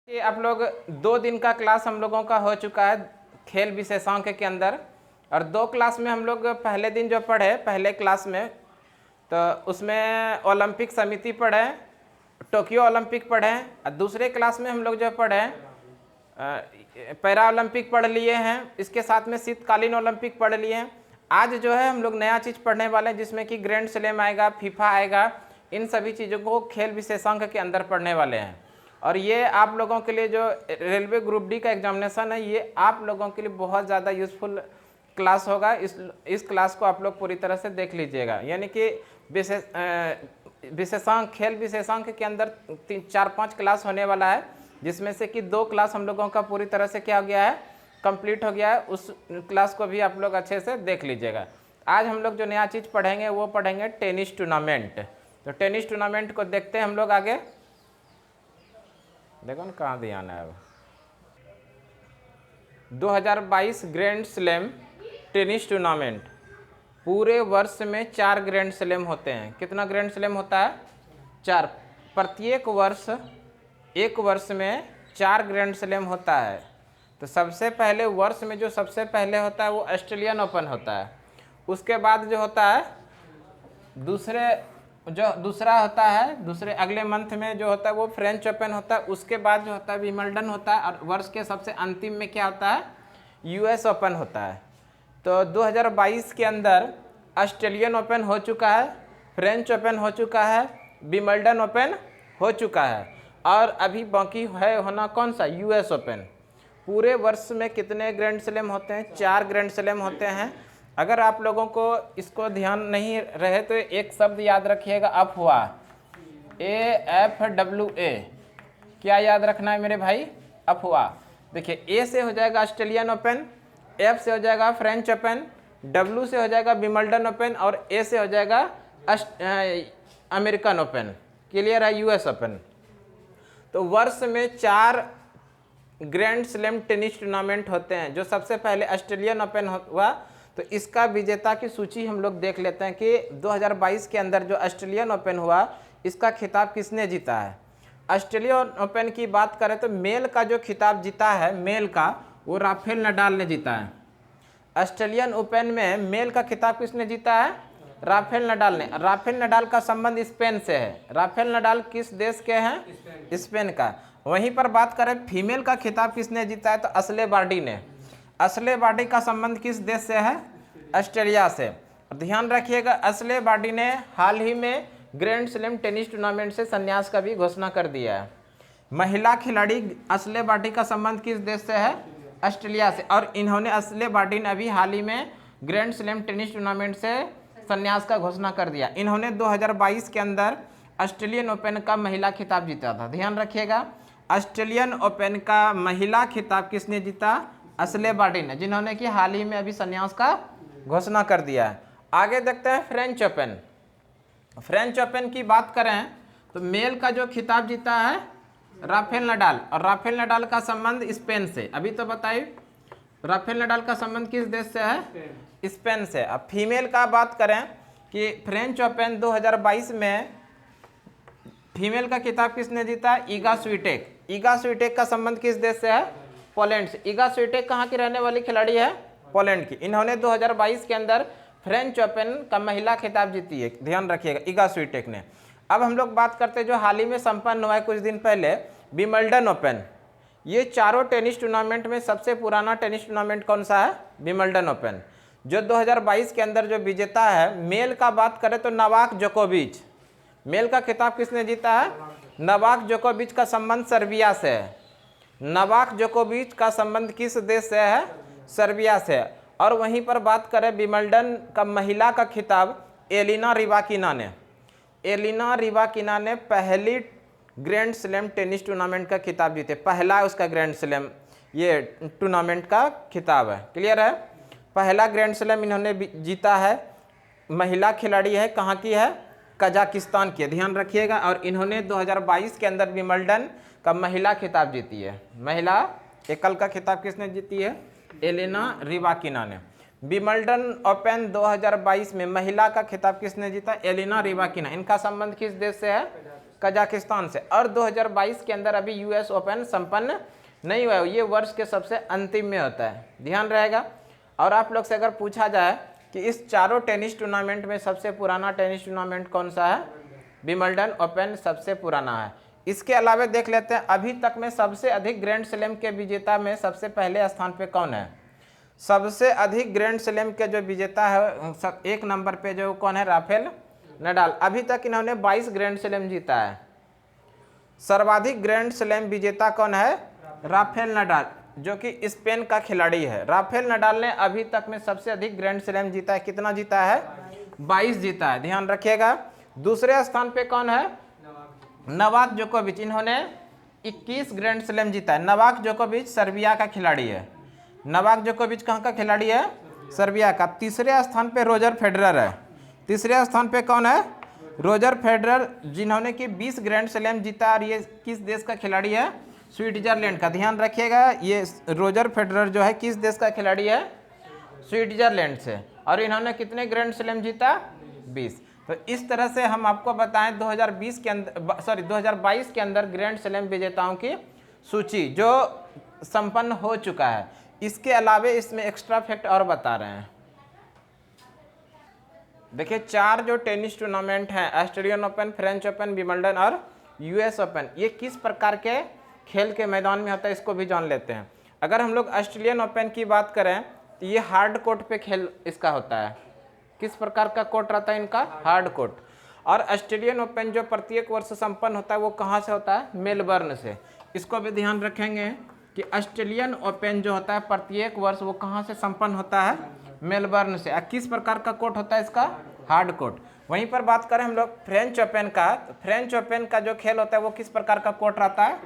कि आप लोग 2 दिन का क्लास हम लोगों का हो चुका है खेल विशेषांक के अंदर। और 2 क्लास में हम लोग पहले दिन जो पढ़े पहले क्लास में, तो उसमें ओलंपिक समिति पढ़े, टोक्यो ओलंपिक पढ़े। और दूसरे क्लास में हम लोग जो पढ़े पैरा ओलंपिक पढ़ लिए हैं, इसके साथ में शीतकालीन ओलंपिक पढ़ लिए हैं। आज जो है हम लोग नया चीज़ पढ़ने वाले हैं, जिसमें कि ग्रैंड स्लैम आएगा, फीफा आएगा। इन सभी चीज़ों को खेल विशेषांक के अंदर पढ़ने वाले हैं। और ये आप लोगों के लिए जो रेलवे ग्रुप डी का एग्जामिनेशन है, ये आप लोगों के लिए बहुत ज़्यादा यूज़फुल क्लास होगा। इस क्लास को आप लोग पूरी तरह से देख लीजिएगा। यानी कि विशेषांक खेल विशेषांक के अंदर 4-5 क्लास होने वाला है, जिसमें से कि 2 क्लास हम लोगों का पूरी तरह से क्या हो गया है, कंप्लीट हो गया है। उस क्लास को भी आप लोग अच्छे से देख लीजिएगा। आज हम लोग जो नया चीज़ पढ़ेंगे वो पढ़ेंगे टेनिस टूर्नामेंट। तो टेनिस टूर्नामेंट को देखते हैं हम लोग आगे। देखो ना कहाँ ध्यान है। अब 2022 ग्रैंड स्लैम टेनिस टूर्नामेंट, पूरे वर्ष में 4 ग्रैंड स्लैम होते हैं। कितना ग्रैंड स्लैम होता है? 4। प्रत्येक वर्ष एक वर्ष में 4 ग्रैंड स्लैम होता है। तो सबसे पहले वर्ष में जो सबसे पहले होता है वो ऑस्ट्रेलियन ओपन होता है। उसके बाद जो होता है दूसरा होता है, दूसरे अगले मंथ में जो होता है वो फ्रेंच ओपन होता है। उसके बाद जो होता है विंबलडन होता है। और वर्ष के सबसे अंतिम में क्या होता है? यूएस ओपन होता है। तो 2022 के अंदर ऑस्ट्रेलियन ओपन हो चुका है, फ्रेंच ओपन हो चुका है, विंबलडन ओपन हो चुका है, और अभी बाकी है होना कौन सा? US open. पूरे वर्ष में कितने ग्रैंड स्लैम होते हैं? 4 ग्रैंड स्लैम होते हैं। अगर आप लोगों को इसको ध्यान नहीं रहे तो एक शब्द याद रखिएगा, अफवाह। AFWA। क्या याद रखना है मेरे भाई? अफवाह। देखिए, ए से हो जाएगा ऑस्ट्रेलियन ओपन, एफ से हो जाएगा फ्रेंच ओपन, डब्ल्यू से हो जाएगा विंबलडन ओपन, और ए से हो जाएगा अमेरिकन ओपन। क्लियर है? US open. तो वर्ष में 4 ग्रैंड स्लैम टेनिस टूर्नामेंट होते हैं। जो सबसे पहले ऑस्ट्रेलियन ओपन हुआ, तो इसका विजेता की सूची हम लोग देख लेते हैं कि 2022 के अंदर जो ऑस्ट्रेलियन ओपन हुआ, इसका खिताब किसने जीता है। ऑस्ट्रेलियन ओपन की बात करें तो मेल का जो खिताब जीता है, मेल का, वो राफेल नडाल ने जीता है। ऑस्ट्रेलियन ओपन में मेल का खिताब किसने जीता है? राफेल नडाल ने। राफेल नडाल का संबंध स्पेन से है। राफेल नडाल किस देश के हैं? स्पेन का। वहीं पर बात करें फीमेल का खिताब किसने जीता है, तो असले बार्डी ने। असले बार्डी का संबंध किस देश से है? ऑस्ट्रेलिया से। ध्यान रखिएगा, असले बार्डी ने हाल ही में ग्रैंड स्लैम टेनिस टूर्नामेंट से संन्यास का भी घोषणा कर दिया है। महिला खिलाड़ी असले बार्डी का संबंध किस देश से है? ऑस्ट्रेलिया से। और इन्होंने असले बार्डी ने अभी हाल ही में ग्रैंड स्लैम टेनिस टूर्नामेंट से संन्यास का घोषणा कर दिया। इन्होंने 2022 के अंदर ऑस्ट्रेलियन ओपन का महिला खिताब जीता था। ध्यान रखिएगा, ऑस्ट्रेलियन ओपन का महिला खिताब किसने जीता? असले बार्डी ने, जिन्होंने कि हाल ही में अभी संन्यास का घोषणा कर दिया है। आगे देखते हैं फ्रेंच ओपन। फ्रेंच ओपन की बात करें तो मेल का जो खिताब जीता है राफेल नडाल, और राफेल नडाल का संबंध स्पेन से। अभी तो बताइए, राफेल नडाल का संबंध किस देश से है? स्पेन से। अब फीमेल का बात करें कि फ्रेंच ओपन 2022 में फीमेल का खिताब किसने जीता? ईगा स्विटेक। ईगा स्विटेक का संबंध किस देश से है? पोलैंड से। ईगा स्विटेक कहाँ की रहने वाली खिलाड़ी है? पोलैंड की। इन्होंने 2022 के अंदर फ्रेंच ओपन का महिला खिताब जीती है। ध्यान रखिएगा, ईगा स्विटेक ने। अब हम लोग बात करते हैं जो हाल ही में संपन्न हुआ है कुछ दिन पहले, विंबलडन ओपन। ये चारों टेनिस टूर्नामेंट में सबसे पुराना टेनिस टूर्नामेंट कौन सा है? Wimbledon open. जो 2022 के अंदर जो विजेता है, मेल का बात करें तो नोवाक जोकोविच। मेल का खिताब किसने जीता है? नोवाक जोकोविच का संबंध सर्बिया से है। नोवाक जोकोविच का संबंध किस देश से है? सर्बिया से। और वहीं पर बात करें विंबलडन का महिला का खिताब एलिना रिबाकिना ने। एलिना रिबाकिना ने पहली ग्रैंड स्लैम टेनिस टूर्नामेंट का खिताब जीते। पहला उसका ग्रैंड स्लैम ये टूर्नामेंट का खिताब है। क्लियर है? पहला ग्रैंड स्लैम इन्होंने जीता है। महिला खिलाड़ी है, कहाँ की है? कजाकिस्तान की। ध्यान रखिएगा। और इन्होंने 2022 के अंदर विंबलडन का महिला खिताब जीती है। महिला एकल का खिताब किसने जीती है? एलिना रिबाकिना ने। विंबलडन ओपन 2022 में महिला का खिताब किसने जीता? Elena Rybakina. इनका संबंध किस देश से है? कजाकिस्तान से। और 2022 के अंदर अभी यूएस ओपन संपन्न नहीं हुआ है, ये वर्ष के सबसे अंतिम में होता है, ध्यान रहेगा। और आप लोग से अगर पूछा जाए कि इस चारों टेनिस टूर्नामेंट में सबसे पुराना टेनिस टूर्नामेंट कौन सा है, विंबलडन ओपन सबसे पुराना है। इसके अलावा देख लेते हैं अभी तक में सबसे अधिक ग्रैंड स्लैम के विजेता में सबसे पहले स्थान पे कौन है। सबसे अधिक ग्रैंड स्लैम के जो विजेता है एक नंबर पे जो कौन है, राफेल नडाल। अभी तक इन्होंने 22 ग्रैंड स्लैम जीता है। सर्वाधिक ग्रैंड स्लैम विजेता कौन है, राफेल नडाल, जो कि स्पेन का खिलाड़ी है। राफेल नडाल ने अभी तक में सबसे अधिक ग्रैंड स्लैम जीता है। कितना जीता है, 22 जीता है, ध्यान रखिएगा। दूसरे स्थान पे कौन है, नोवाक जोकोविच, इन्होंने 21 ग्रैंड स्लैम जीता है। नोवाक जोकोविच सर्बिया का खिलाड़ी है। नोवाक जोकोविच कहाँ का खिलाड़ी है, सर्बिया का। तीसरे स्थान पे रोजर फेडरर है। तीसरे स्थान पे कौन है, रोजर फेडरर, जिन्होंने कि 20 ग्रैंड स्लैम जीता। और ये किस देश का खिलाड़ी है, स्विट्जरलैंड का। ध्यान रखिएगा, ये रोजर फेडरर जो है किस देश का खिलाड़ी है, स्विट्जरलैंड से। और इन्होंने कितने ग्रैंड स्लैम जीता, 20। तो इस तरह से हम आपको बताएं 2022 के अंदर ग्रैंड स्लैम विजेताओं की सूची जो संपन्न हो चुका है। इसके अलावा इसमें एक्स्ट्रा फैक्ट और बता रहे हैं। देखिए 4 जो टेनिस टूर्नामेंट हैं, Australian open, French open, Wimbledon और यूएस ओपन, ये किस प्रकार के खेल के मैदान में होता है, इसको भी जान लेते हैं। अगर हम लोग ऑस्ट्रेलियन ओपन की बात करें तो ये हार्ड कोर्ट पे खेल इसका होता है। किस प्रकार का कोर्ट रहता है इनका, हार्ड कोर्ट। और ऑस्ट्रेलियन ओपन जो प्रत्येक वर्ष संपन्न होता है वो कहाँ से होता है, मेलबर्न से। इसको भी ध्यान रखेंगे कि ऑस्ट्रेलियन ओपन जो होता है प्रत्येक वर्ष वो कहाँ से संपन्न होता है, मेलबर्न से। किस प्रकार का कोर्ट होता है इसका, हार्ड कोर्ट। वहीं पर बात करें हम लोग फ्रेंच ओपन का, तो फ्रेंच ओपन का जो खेल होता है वो किस प्रकार का कोर्ट रहता है,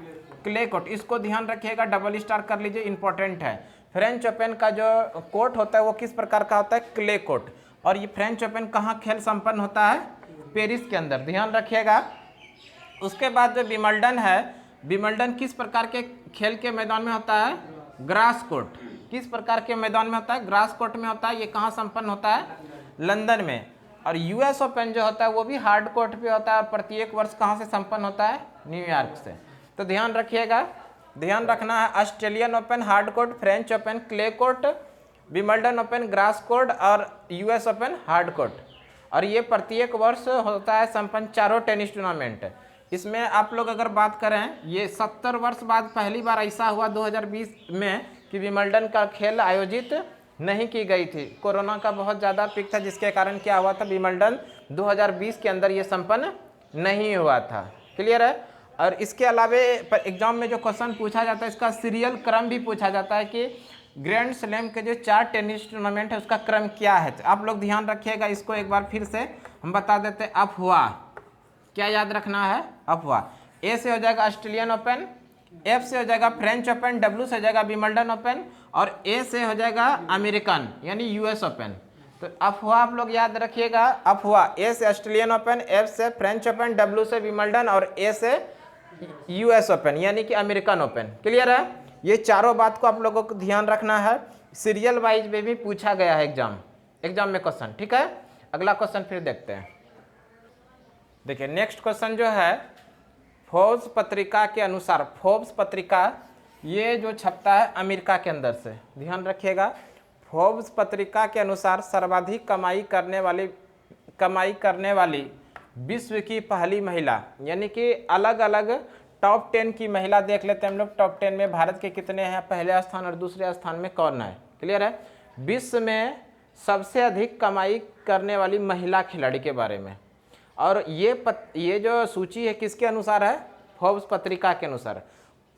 क्ले कोर्ट। इसको ध्यान रखिएगा, डबल स्टार कर लीजिए, इंपॉर्टेंट है। फ्रेंच ओपन का जो कोर्ट होता है वो किस प्रकार का होता है, क्ले कोर्ट। और ये फ्रेंच ओपन कहाँ खेल संपन्न होता है, पेरिस के अंदर, ध्यान रखिएगा। उसके बाद जो विंबलडन है, विंबलडन किस प्रकार के खेल के मैदान में होता है, ग्रास कोर्ट। किस प्रकार के मैदान में होता है, ग्रास कोर्ट में होता है। ये कहाँ संपन्न होता है, लंदन में। और यूएस ओपन जो होता है वो भी हार्ड कोर्ट पे होता है और प्रत्येक वर्ष कहाँ से संपन्न होता है, न्यूयॉर्क से। तो ध्यान रखिएगा, ध्यान रखना है, Australian open hard court, French open clay court, Wimbledon open grass court और यूएस ओपन हार्ड कोर्ट। और ये प्रत्येक वर्ष होता है संपन्न चारों टेनिस टूर्नामेंट। इसमें आप लोग अगर बात करें, ये 70 वर्ष बाद पहली बार ऐसा हुआ 2020 में कि विंबलडन का खेल आयोजित नहीं की गई थी। कोरोना का बहुत ज़्यादा पीक था, जिसके कारण क्या हुआ था, विंबलडन 2020 के अंदर ये संपन्न नहीं हुआ था। क्लियर है। और इसके अलावा एग्जाम में जो क्वेश्चन पूछा जाता है इसका सीरियल क्रम भी पूछा जाता है कि ग्रैंड स्लैम के जो 4 टेनिस टूर्नामेंट है उसका क्रम क्या है। तो आप लोग ध्यान रखिएगा, इसको एक बार फिर से हम बता देते हैं। अफवाह, क्या याद रखना है, अफवाह। ए से हो जाएगा ऑस्ट्रेलियन ओपन, एफ से हो जाएगा फ्रेंच ओपन, डब्ल्यू से हो जाएगा विंबलडन ओपन और ए से हो जाएगा अमेरिकन यानी यूएस ओपन। तो अफवाह आप लोग याद रखिएगा, अफवाह ए से ऑस्ट्रेलियन ओपन, एफ से फ्रेंच ओपन, डब्ल्यू से विंबलडन और ए से यूएस ओपन यानी कि अमेरिकन ओपन। क्लियर है। ये चारों बात को आप लोगों को ध्यान रखना है। सीरियल वाइज में भी पूछा गया है एग्जाम में क्वेश्चन। ठीक है, अगला क्वेश्चन फिर देखते हैं। देखिए नेक्स्ट क्वेश्चन जो है, फोर्ब्स पत्रिका के अनुसार, फोर्ब्स पत्रिका ये जो छपता है अमेरिका के अंदर से, ध्यान रखिएगा। फोर्ब्स पत्रिका के अनुसार सर्वाधिक कमाई करने वाली विश्व की पहली महिला, यानी कि अलग अलग टॉप 10 की महिला देख लेते हैं हम लोग। टॉप 10 में भारत के कितने हैं, पहले स्थान और दूसरे स्थान में कौन है। क्लियर है। विश्व में सबसे अधिक कमाई करने वाली महिला खिलाड़ी के बारे में। और ये जो सूची है किसके अनुसार है, फोर्ब्स पत्रिका के अनुसार।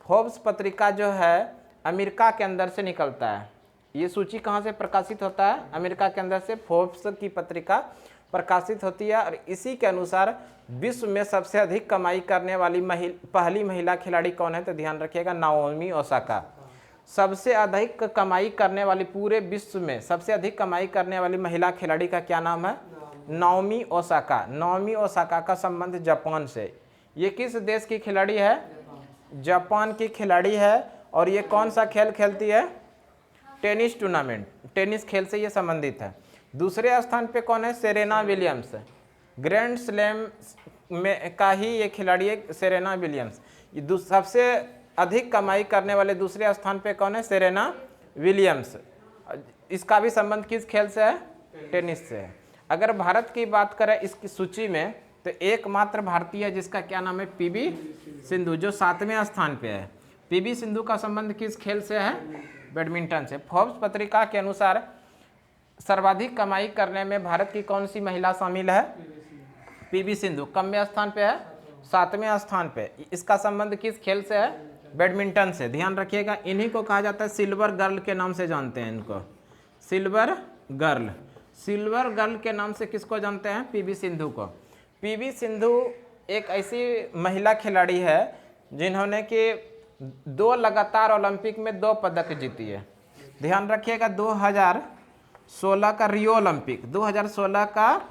फोर्ब्स पत्रिका जो है अमेरिका के अंदर से निकलता है। ये सूची कहाँ से प्रकाशित होता है, अमेरिका के अंदर से फोर्ब्स की पत्रिका प्रकाशित होती है। और इसी के अनुसार विश्व में सबसे अधिक कमाई करने वाली पहली महिला खिलाड़ी कौन है, तो ध्यान रखिएगा नाओमी ओसाका। सबसे अधिक कमाई करने वाली, पूरे विश्व में सबसे अधिक कमाई करने वाली महिला खिलाड़ी का क्या नाम है, नाओमी ओसाका। नाओमी ओसाका का संबंध जापान से। ये किस देश की खिलाड़ी है, जापान की खिलाड़ी है। और ये कौन सा खेल खेलती है, टेनिस टूर्नामेंट, टेनिस खेल से ये संबंधित है। दूसरे स्थान पे कौन है, सेरेना विलियम्स। ग्रैंड स्लैम में का ही ये खिलाड़ी है सेरेना विलियम्स। ये सबसे अधिक कमाई करने वाले दूसरे स्थान पे कौन है? Serena Williams. इसका भी संबंध किस खेल से है? टेनिस से है। अगर भारत की बात करें इसकी सूची में तो एकमात्र भारतीय है जिसका क्या नाम है? पीवी सिंधु, जो 7वें स्थान पे है। पीवी सिंधु का संबंध किस खेल से है? बैडमिंटन से। फोर्ब्स पत्रिका के अनुसार सर्वाधिक कमाई करने में भारत की कौन सी महिला शामिल है? पीवी सिंधु। कमवें स्थान पे है? 7वें स्थान पे। इसका संबंध किस खेल से है? बैडमिंटन से। ध्यान रखिएगा, इन्हीं को कहा जाता है सिल्वर गर्ल के नाम से जानते हैं इनको, सिल्वर गर्ल। सिल्वर गर्ल के नाम से किसको जानते हैं? पीवी सिंधु को। पीवी सिंधु एक ऐसी महिला खिलाड़ी है जिन्होंने कि 2 लगातार ओलंपिक में 2 पदक जीती है। ध्यान रखिएगा, 2016 का रियो ओलंपिक, 2016 का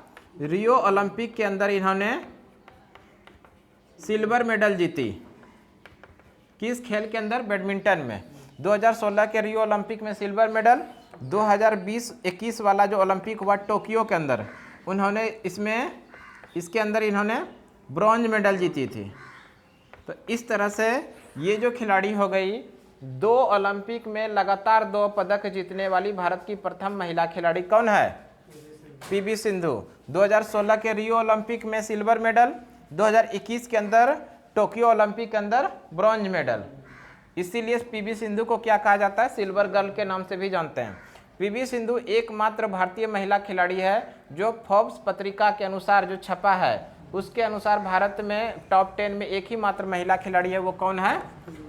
रियो ओलंपिक के अंदर इन्होंने सिल्वर मेडल जीती। किस खेल के अंदर? बैडमिंटन में। 2016 के रियो ओलंपिक में सिल्वर मेडल। 2020-21 वाला जो ओलंपिक हुआ टोक्यो के अंदर, उन्होंने इसके अंदर इन्होंने ब्रॉन्ज मेडल जीती थी। तो इस तरह से ये जो खिलाड़ी हो गई 2 ओलंपिक में लगातार 2 पदक जीतने वाली भारत की प्रथम महिला खिलाड़ी कौन है? पीवी सिंधु। 2016 के रियो ओलंपिक में सिल्वर मेडल, 2021 के अंदर टोक्यो ओलंपिक के अंदर ब्रॉन्ज मेडल। इसीलिए पीवी सिंधु को क्या कहा जाता है? सिल्वर गर्ल के नाम से भी जानते हैं। पीवी सिंधु एकमात्र भारतीय महिला खिलाड़ी है जो फोर्ब्स पत्रिका के अनुसार जो छपा है उसके अनुसार भारत में टॉप 10 में एक ही मात्र महिला खिलाड़ी है। वो कौन है?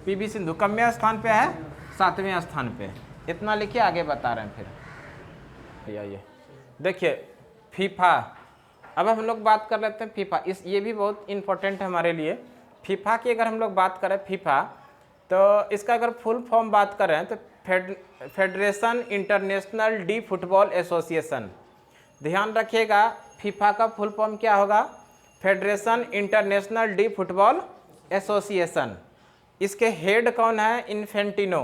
पीवी सिंधु। कमवें स्थान पे है? 7वें स्थान पे। इतना लिखिए, आगे बता रहे हैं फिर। आइए देखिए फीफा। अब हम लोग बात कर लेते हैं फीफा। ये भी बहुत इंपॉर्टेंट है हमारे लिए। फीफा की अगर हम लोग बात करें फीफा, तो इसका अगर फुल फॉर्म बात करें तो federation international D football association. ध्यान रखिएगा, फीफा का फुल फॉर्म क्या होगा? Federation international D football association. इसके हेड कौन है? इन्फेंटिनो।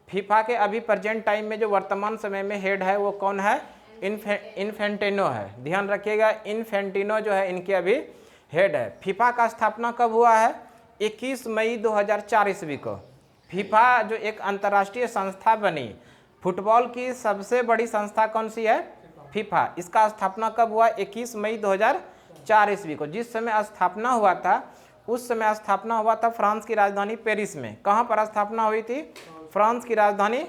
फीफा के अभी प्रेजेंट टाइम में जो वर्तमान समय में हेड है वो कौन है? इन्फेंटिनो है। ध्यान रखिएगा, इन्फेंटिनो जो है इनके अभी हेड है। फीफा का स्थापना कब हुआ है? 21 मई 2004 ईस्वी को। फीफा जो एक अंतर्राष्ट्रीय संस्था बनी, फुटबॉल की सबसे बड़ी संस्था कौन सी है? फीफा। इसका स्थापना कब हुआ? 21 मई 2004 ईस्वी को। जिस समय स्थापना हुआ था उस समय स्थापना हुआ था फ्रांस की राजधानी पेरिस में। कहाँ पर स्थापना हुई थी? फ्रांस की राजधानी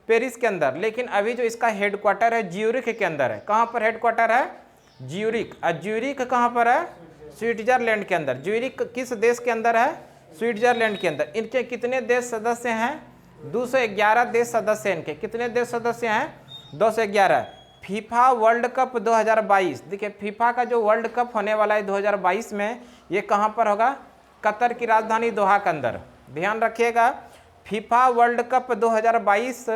पेरिस के अंदर। लेकिन अभी जो इसका हेडक्वार्टर है ज्यूरिख के अंदर है। कहाँ पर हेडक्वार्टर है? ज्यूरिख। और ज्यूरिख कहाँ पर है? स्विट्जरलैंड के अंदर। ज्यूरिख किस देश के अंदर है? स्विट्जरलैंड के अंदर। इनके कितने देश सदस्य हैं? 211 देश सदस्य हैं इनके। कितने देश सदस्य हैं? 211। फीफा वर्ल्ड कप 2022, देखिए फीफा का जो वर्ल्ड कप होने वाला है 2022 में, ये कहाँ पर होगा? कतर की राजधानी दोहा के अंदर। ध्यान रखिएगा, फीफा वर्ल्ड कप 2022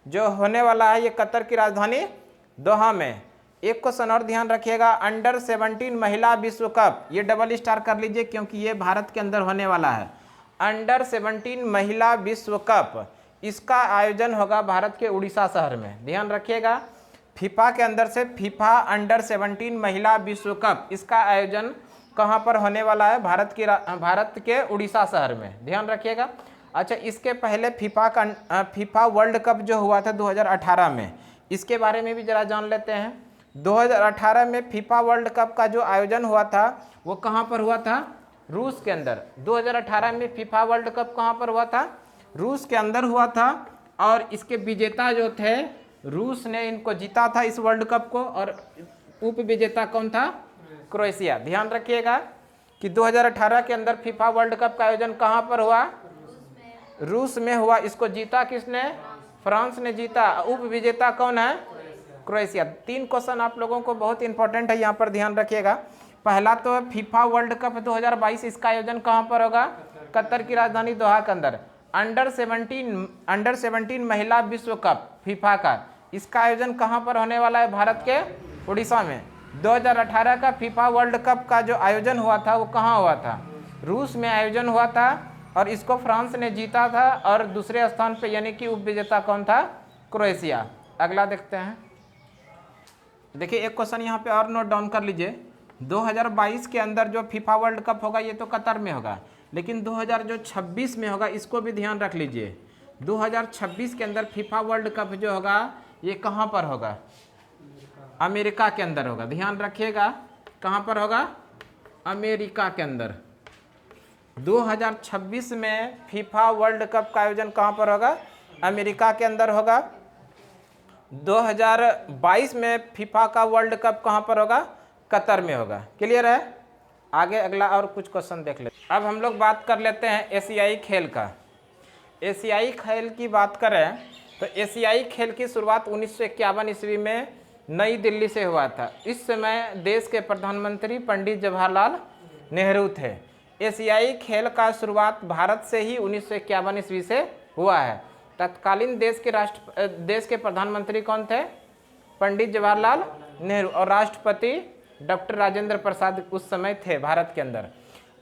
जो होने वाला है ये कतर की राजधानी दोहा में। एक क्वेश्चन और ध्यान रखिएगा, अंडर 17 महिला विश्व कप, ये डबल स्टार कर लीजिए क्योंकि ये भारत के अंदर होने वाला है। अंडर 17 महिला विश्व कप, इसका आयोजन होगा भारत के उड़ीसा शहर में। ध्यान रखिएगा, फीफा के अंदर से फीफा अंडर 17 महिला विश्व कप, इसका आयोजन कहाँ पर होने वाला है? भारत के उड़ीसा शहर में। ध्यान रखिएगा। अच्छा, इसके पहले फीफा वर्ल्ड कप जो हुआ था 2018 में, इसके बारे में भी जरा जान लेते हैं। 2018 में फीफा वर्ल्ड कप का जो आयोजन हुआ था वो कहाँ पर हुआ था? रूस के अंदर। 2018 में फीफा वर्ल्ड कप कहाँ पर हुआ था? रूस के अंदर हुआ था। और इसके विजेता जो थे, रूस ने इनको जीता था इस वर्ल्ड कप को, और उप विजेता कौन था? क्रोएशिया। ध्यान रखिएगा कि 2018 के अंदर फीफा वर्ल्ड कप का आयोजन कहाँ पर हुआ? रूस में हुआ। इसको जीता किसने? फ्रांस ने जीता। उप विजेता कौन है? क्रोएशिया। 3 क्वेश्चन आप लोगों को बहुत इंपॉर्टेंट है, यहाँ पर ध्यान रखिएगा। पहला तो फीफा वर्ल्ड कप 2022, इसका आयोजन कहाँ पर होगा? कतर की राजधानी दोहा के अंदर। अंडर 17 महिला विश्व कप फीफा का, इसका आयोजन कहाँ पर होने वाला है? भारत के उड़ीसा में। 2018 का फीफा वर्ल्ड कप का जो आयोजन हुआ था वो कहाँ हुआ था? रूस में आयोजन हुआ था, और इसको फ्रांस ने जीता था, और दूसरे स्थान पे यानी कि उप विजेता कौन था? क्रोएशिया। अगला देखते हैं। देखिए एक क्वेश्चन यहाँ पे और नोट डाउन कर लीजिए। 2022 के अंदर जो फीफा वर्ल्ड कप होगा ये तो कतर में होगा, लेकिन 2026 में होगा, इसको भी ध्यान रख लीजिए। 2026 के अंदर फीफा वर्ल्ड कप जो होगा ये कहाँ पर होगा? अमेरिका के अंदर होगा। ध्यान रखिएगा, कहाँ पर होगा? अमेरिका के अंदर। 2026 में फीफा वर्ल्ड कप का आयोजन कहाँ पर होगा? अमेरिका के अंदर होगा। 2022 में फीफा का वर्ल्ड कप कहाँ पर होगा? कतर में होगा। क्लियर है? आगे अगला और कुछ क्वेश्चन देख लेते हैं। अब हम लोग बात कर लेते हैं एशियाई खेल का। एशियाई खेल की बात करें तो एशियाई खेल की शुरुआत 1951 ईस्वी में नई दिल्ली से हुआ था। इस समय देश के प्रधानमंत्री पंडित जवाहरलाल नेहरू थे। एशियाई खेल का शुरुआत भारत से ही 1951 ईस्वी से हुआ है। तत्कालीन देश के प्रधानमंत्री कौन थे? पंडित जवाहरलाल नेहरू, और राष्ट्रपति डॉक्टर राजेंद्र प्रसाद उस समय थे भारत के अंदर।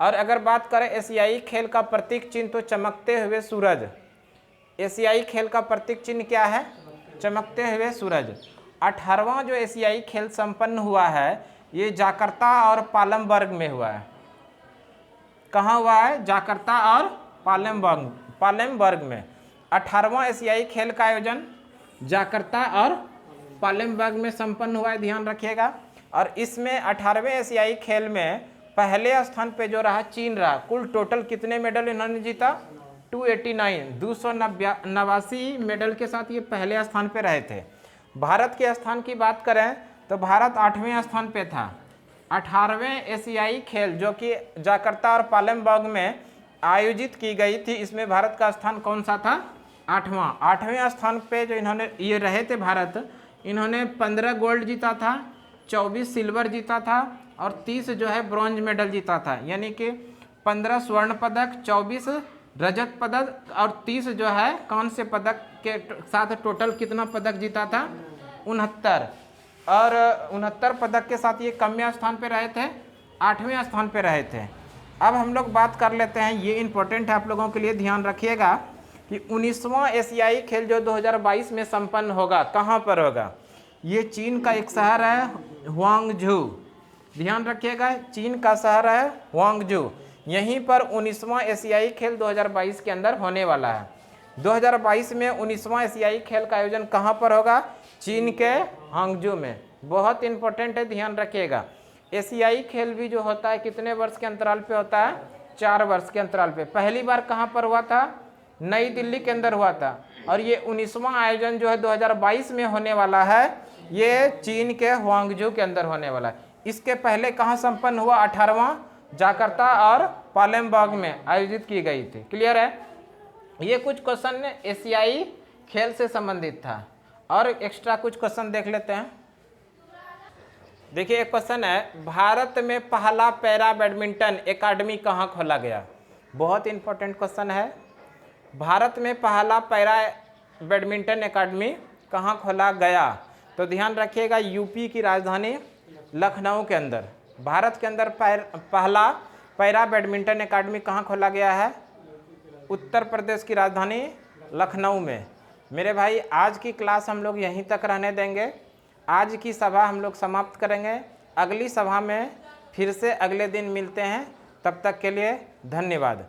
और अगर बात करें एशियाई खेल का प्रतीक चिन्ह तो चमकते हुए सूरज। एशियाई खेल का प्रतीक चिन्ह क्या है? चमकते हुए सूरज। 18वां जो एशियाई खेल संपन्न हुआ है ये जाकर्ता और पालमबर्ग में हुआ है। कहाँ हुआ है? जाकर्ता और पालेमबर्ग में। 18वां एशियाई खेल का आयोजन जाकर्ता और पालेमबर्ग में संपन्न हुआ है, ध्यान रखिएगा। और इसमें 18वें एशियाई खेल में पहले स्थान पे जो रहा चीन रहा। कुल टोटल कितने मेडल इन्होंने जीता? 289, 289 मेडल के साथ ये पहले स्थान पे रहे थे। भारत के स्थान की बात करें तो भारत 8वें स्थान पे था। 18वें एशियाई खेल जो कि जाकर्ता और पालेमबर्ग में आयोजित की गई थी, इसमें भारत का स्थान कौन सा था? 8वें स्थान पे जो इन्होंने ये रहे थे भारत, इन्होंने 15 गोल्ड जीता था, 24 सिल्वर जीता था और 30 जो है ब्रॉन्ज मेडल जीता था। यानी कि 15 स्वर्ण पदक, 24 रजत पदक और 30 जो है कांस्य पदक के साथ टोटल कितना पदक जीता था? 69। और 69 पदक के साथ ये कम्या स्थान पे रहे थे? 8वें स्थान पे रहे थे। अब हम लोग बात कर लेते हैं, ये इंपॉर्टेंट है आप लोगों के लिए, ध्यान रखिएगा कि 19वां एशियाई खेल जो 2022 में संपन्न होगा कहाँ पर होगा? ये चीन का एक शहर है हुआंगझू। ध्यान रखिएगा, चीन का शहर है हुआंगझू। यहीं पर 19वां एशियाई खेल 2022 के अंदर होने वाला है। 2022 में 19वां एशियाई खेल का आयोजन कहाँ पर होगा? चीन के हांगझू में। बहुत इंपॉर्टेंट है, ध्यान रखिएगा। एशियाई खेल भी जो होता है कितने वर्ष के अंतराल पे होता है? 4 वर्ष के अंतराल पे। पहली बार कहाँ पर हुआ था? नई दिल्ली के अंदर हुआ था। और ये 19वां आयोजन जो है 2022 में होने वाला है, ये चीन के हुआंगझू के अंदर होने वाला है। इसके पहले कहाँ संपन्न हुआ? 18वां जाकर्ता और पालेमबर्ग में आयोजित की गई थी। क्लियर है? ये कुछ क्वेश्चन एशियाई खेल से संबंधित था। और एक्स्ट्रा कुछ क्वेश्चन देख लेते हैं। देखिए एक क्वेश्चन है, भारत में पहला पैरा बैडमिंटन एकेडमी कहाँ खोला गया? बहुत इंपॉर्टेंट क्वेश्चन है। भारत में पहला पैरा बैडमिंटन एकेडमी कहाँ खोला गया? तो ध्यान रखिएगा, यूपी की राजधानी लखनऊ के अंदर। भारत के अंदर पहला पैरा बैडमिंटन एकेडमी कहाँ खोला गया है? उत्तर प्रदेश की राजधानी लखनऊ में। मेरे भाई आज की क्लास हम लोग यहीं तक रहने देंगे। आज की सभा हम लोग समाप्त करेंगे। अगली सभा में फिर से अगले दिन मिलते हैं। तब तक के लिए धन्यवाद।